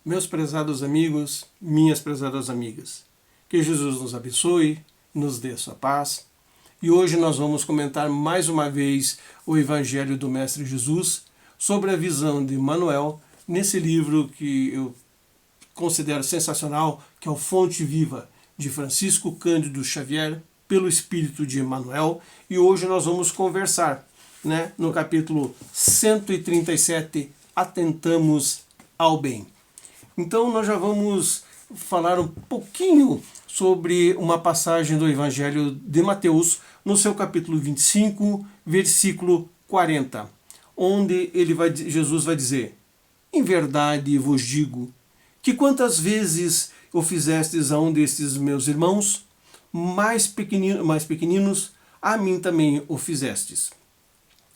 Meus prezados amigos, minhas prezadas amigas, que Jesus nos abençoe, nos dê a sua paz. E hoje nós vamos comentar mais uma vez o Evangelho do Mestre Jesus sobre a visão de Emmanuel nesse livro que eu considero sensacional, que é o Fonte Viva, de Francisco Cândido Xavier, pelo Espírito de Emmanuel. E hoje nós vamos conversar, no capítulo 137, Atentamos ao Bem. Então nós já vamos falar um pouquinho sobre uma passagem do Evangelho de Mateus, no seu capítulo 25, versículo 40, onde Jesus vai dizer: em verdade vos digo, que quantas vezes o fizestes a um destes meus irmãos, mais pequeninos, a mim também o fizestes.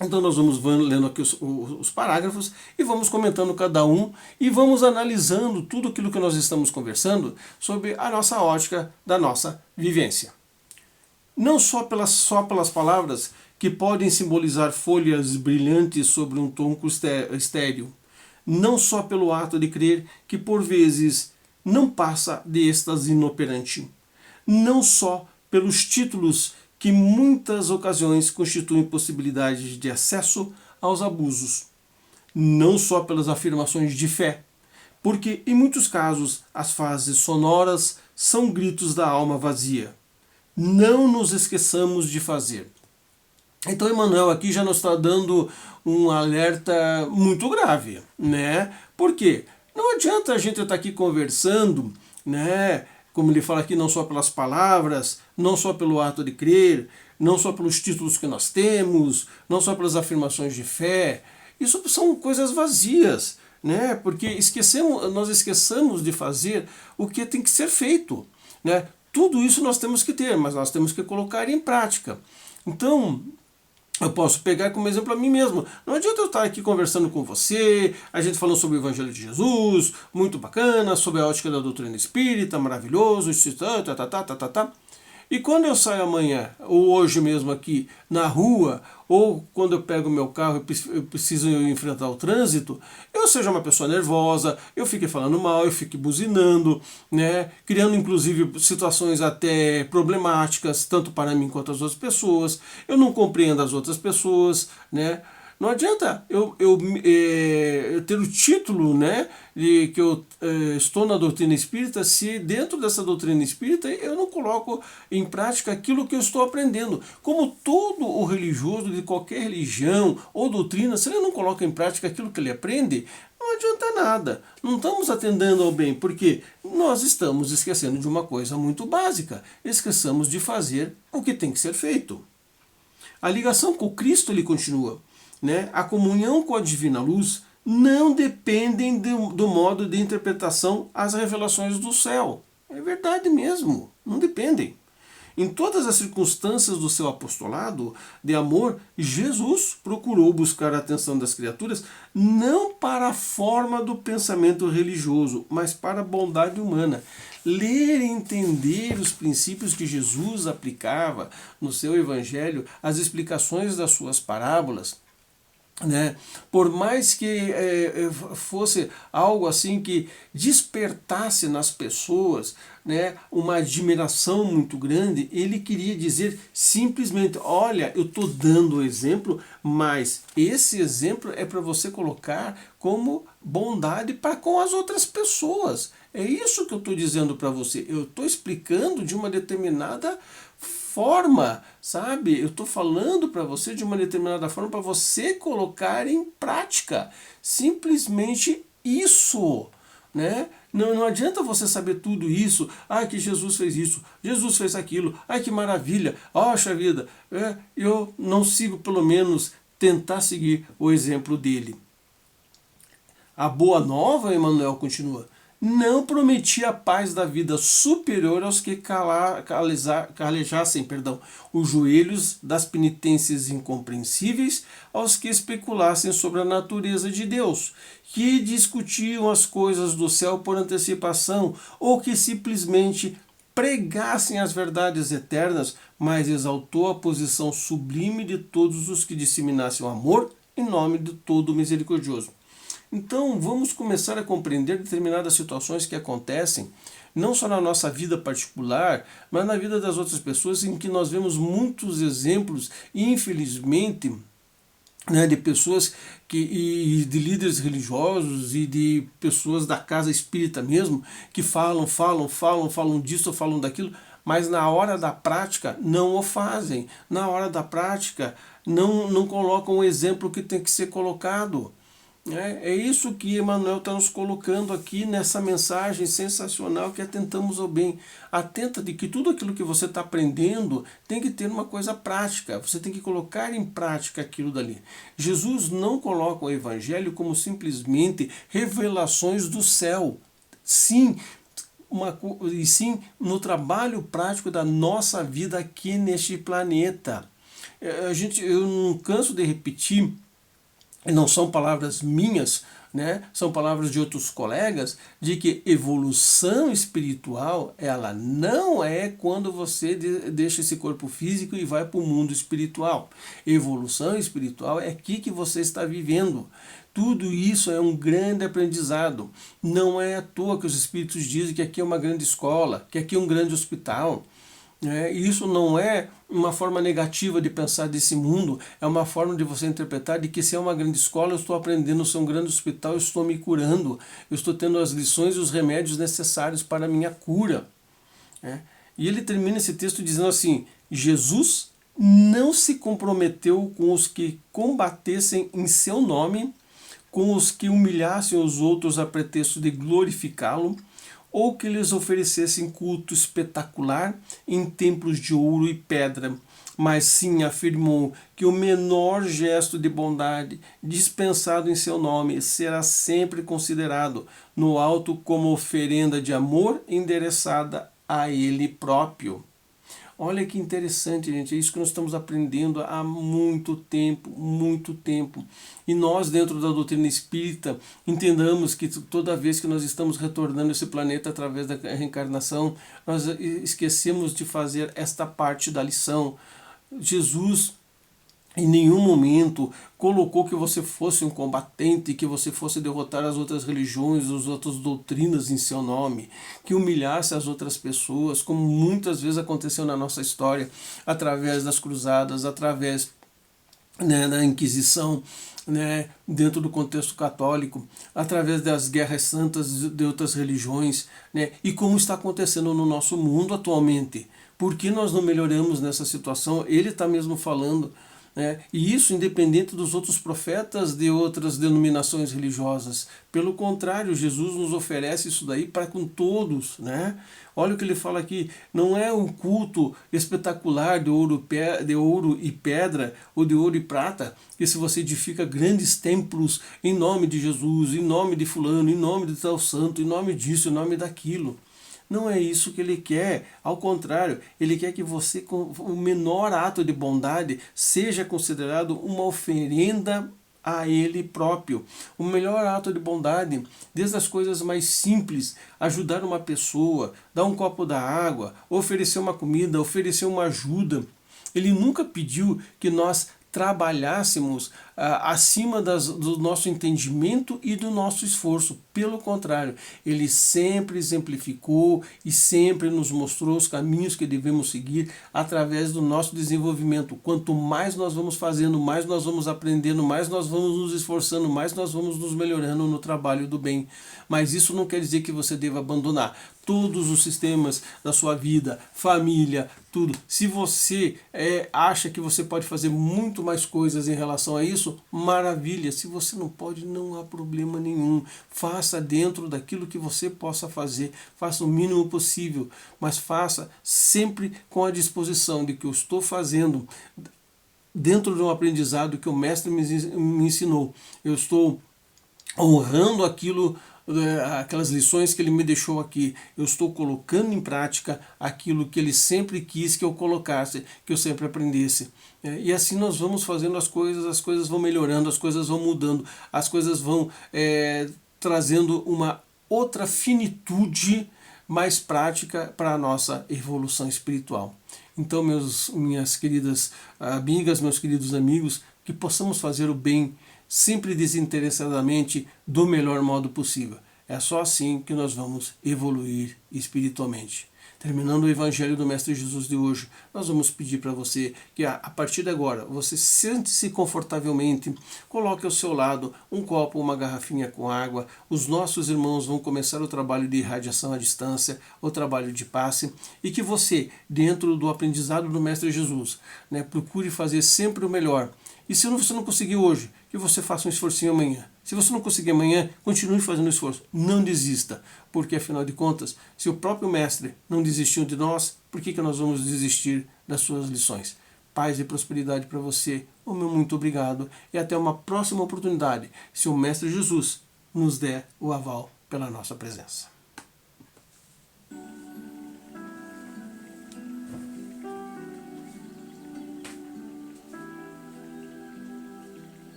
Então nós vamos lendo aqui os parágrafos e vamos comentando cada um e vamos analisando tudo aquilo que nós estamos conversando sobre a nossa ótica da nossa vivência. Não só pelas palavras que podem simbolizar folhas brilhantes sobre um tronco estéril, não só pelo ato de crer que por vezes não passa de êxtase inoperante, não só pelos títulos que muitas ocasiões constituem possibilidade de acesso aos abusos, não só pelas afirmações de fé, porque em muitos casos as frases sonoras são gritos da alma vazia. Não nos esqueçamos de fazer. Então Emmanuel aqui já nos está dando um alerta muito grave, Por quê? Não adianta a gente estar aqui conversando, como ele fala aqui, não só pelas palavras, não só pelo ato de crer, não só pelos títulos que nós temos, não só pelas afirmações de fé. Isso são coisas vazias, Porque nós esquecemos de fazer o que tem que ser feito, Tudo isso nós temos que ter, mas nós temos que colocar em prática. Então, eu posso pegar como exemplo a mim mesmo. Não adianta eu estar aqui conversando com você, a gente falando sobre o Evangelho de Jesus, muito bacana, sobre a ótica da doutrina espírita, maravilhoso, E quando eu saio amanhã, ou hoje mesmo aqui na rua, ou quando eu pego meu carro e eu preciso enfrentar o trânsito, eu seja uma pessoa nervosa, eu fique falando mal, eu fique buzinando, criando inclusive situações até problemáticas, tanto para mim quanto as outras pessoas, eu não compreendo as outras pessoas, Não adianta eu ter o título, de que eu estou na doutrina espírita, se dentro dessa doutrina espírita eu não coloco em prática aquilo que eu estou aprendendo. Como todo o religioso de qualquer religião ou doutrina, se ele não coloca em prática aquilo que ele aprende, não adianta nada. Não estamos atendendo ao bem, porque nós estamos esquecendo de uma coisa muito básica. Esqueçamos de fazer o que tem que ser feito. A ligação com Cristo, ele continua. A comunhão com a divina luz não dependem do modo de interpretação às revelações do céu. É verdade mesmo, não dependem. Em todas as circunstâncias do seu apostolado de amor, Jesus procurou buscar a atenção das criaturas não para a forma do pensamento religioso, mas para a bondade humana. Ler e entender os princípios que Jesus aplicava no seu evangelho, as explicações das suas parábolas, por mais que fosse algo assim que despertasse nas pessoas uma admiração muito grande, ele queria dizer simplesmente: olha, eu estou dando o exemplo, mas esse exemplo é para você colocar como bondade para com as outras pessoas. É isso que eu estou dizendo para você. Eu estou explicando de uma determinada forma, sabe? Eu estou falando para você de uma determinada forma para você colocar em prática. Simplesmente isso, Não adianta você saber tudo isso. Que Jesus fez isso, Jesus fez aquilo, que maravilha, poxa vida. Eu não sigo, pelo menos, tentar seguir o exemplo dele. A boa nova, Emmanuel continua, não prometia a paz da vida superior aos que calejassem os joelhos das penitências incompreensíveis, aos que especulassem sobre a natureza de Deus, que discutiam as coisas do céu por antecipação, ou que simplesmente pregassem as verdades eternas, mas exaltou a posição sublime de todos os que disseminassem o amor em nome de todo misericordioso. Então vamos começar a compreender determinadas situações que acontecem, não só na nossa vida particular, mas na vida das outras pessoas, em que nós vemos muitos exemplos, infelizmente, né, de pessoas e de líderes religiosos e de pessoas da casa espírita mesmo, que falam disso, falam daquilo, mas na hora da prática não o fazem. Na hora da prática não colocam o exemplo que tem que ser colocado. É isso que Emmanuel está nos colocando aqui nessa mensagem sensacional, que atentamos ao bem. Atenta de que tudo aquilo que você está aprendendo tem que ter uma coisa prática, você tem que colocar em prática aquilo dali. Jesus não coloca o Evangelho como simplesmente revelações do céu. Sim, e sim no trabalho prático da nossa vida aqui neste planeta. Eu não canso de repetir, e não são palavras minhas, né? São palavras de outros colegas, de que evolução espiritual, ela não é quando você deixa esse corpo físico e vai para o mundo espiritual. Evolução espiritual é aqui que você está vivendo. Tudo isso é um grande aprendizado. Não é à toa que os espíritos dizem que aqui é uma grande escola, que aqui é um grande hospital. Isso não é uma forma negativa de pensar desse mundo, é uma forma de você interpretar de que se é uma grande escola, eu estou aprendendo, se é um grande hospital, eu estou me curando, eu estou tendo as lições e os remédios necessários para a minha cura. E ele termina esse texto dizendo assim: Jesus não se comprometeu com os que combatessem em seu nome, com os que humilhassem os outros a pretexto de glorificá-lo, ou que lhes oferecessem culto espetacular em templos de ouro e pedra, mas sim afirmou que o menor gesto de bondade dispensado em seu nome será sempre considerado no alto como oferenda de amor endereçada a ele próprio. Olha que interessante, gente, é isso que nós estamos aprendendo há muito tempo, muito tempo. E nós, dentro da doutrina espírita, entendamos que toda vez que nós estamos retornando esse planeta através da reencarnação, nós esquecemos de fazer esta parte da lição. Jesus em nenhum momento colocou que você fosse um combatente, que você fosse derrotar as outras religiões, as outras doutrinas em seu nome, que humilhasse as outras pessoas, como muitas vezes aconteceu na nossa história, através das cruzadas, através da Inquisição, dentro do contexto católico, através das guerras santas de outras religiões, e como está acontecendo no nosso mundo atualmente. Por que nós não melhoramos nessa situação? Ele está mesmo falando. E isso independente dos outros profetas de outras denominações religiosas. Pelo contrário, Jesus nos oferece isso daí para com todos. Olha o que ele fala aqui, não é um culto espetacular de ouro e pedra, ou de ouro e prata, que se você edifica grandes templos em nome de Jesus, em nome de fulano, em nome de tal santo, em nome disso, em nome daquilo. Não é isso que ele quer, ao contrário, ele quer que você, com o menor ato de bondade, seja considerado uma oferenda a ele próprio. O melhor ato de bondade, desde as coisas mais simples, ajudar uma pessoa, dar um copo da água, oferecer uma comida, oferecer uma ajuda. Ele nunca pediu que nós trabalhássemos acima do nosso entendimento e do nosso esforço. Pelo contrário, ele sempre exemplificou e sempre nos mostrou os caminhos que devemos seguir através do nosso desenvolvimento. Quanto mais nós vamos fazendo, mais nós vamos aprendendo, mais nós vamos nos esforçando, mais nós vamos nos melhorando no trabalho do bem. Mas isso não quer dizer que você deva abandonar todos os sistemas da sua vida, família, tudo. Se você acha que você pode fazer muito mais coisas em relação a isso, maravilha. Se você não pode, não há problema nenhum. Faça dentro daquilo que você possa fazer. Faça o mínimo possível, mas faça sempre com a disposição de que eu estou fazendo dentro de um aprendizado que o mestre me ensinou. Eu estou honrando aquelas lições que ele me deixou aqui. Eu estou colocando em prática aquilo que ele sempre quis que eu colocasse, que eu sempre aprendesse. E assim nós vamos fazendo as coisas vão melhorando, as coisas vão mudando, as coisas vão trazendo uma outra finitude mais prática para a nossa evolução espiritual. Então, minhas queridas amigas, meus queridos amigos, que possamos fazer o bem sempre desinteressadamente, do melhor modo possível. É só assim que nós vamos evoluir espiritualmente. Terminando o Evangelho do Mestre Jesus de hoje, nós vamos pedir para você que a partir de agora você sente-se confortavelmente, coloque ao seu lado um copo, uma garrafinha com água. Os nossos irmãos vão começar o trabalho de irradiação à distância, o trabalho de passe, e que você, dentro do aprendizado do Mestre Jesus, procure fazer sempre o melhor. E se você não conseguir hoje, que você faça um esforcinho amanhã. Se você não conseguir amanhã, continue fazendo esforço. Não desista, porque afinal de contas, se o próprio Mestre não desistiu de nós, por que nós vamos desistir das suas lições? Paz e prosperidade para você. O meu muito obrigado e até uma próxima oportunidade, se o Mestre Jesus nos der o aval pela nossa presença.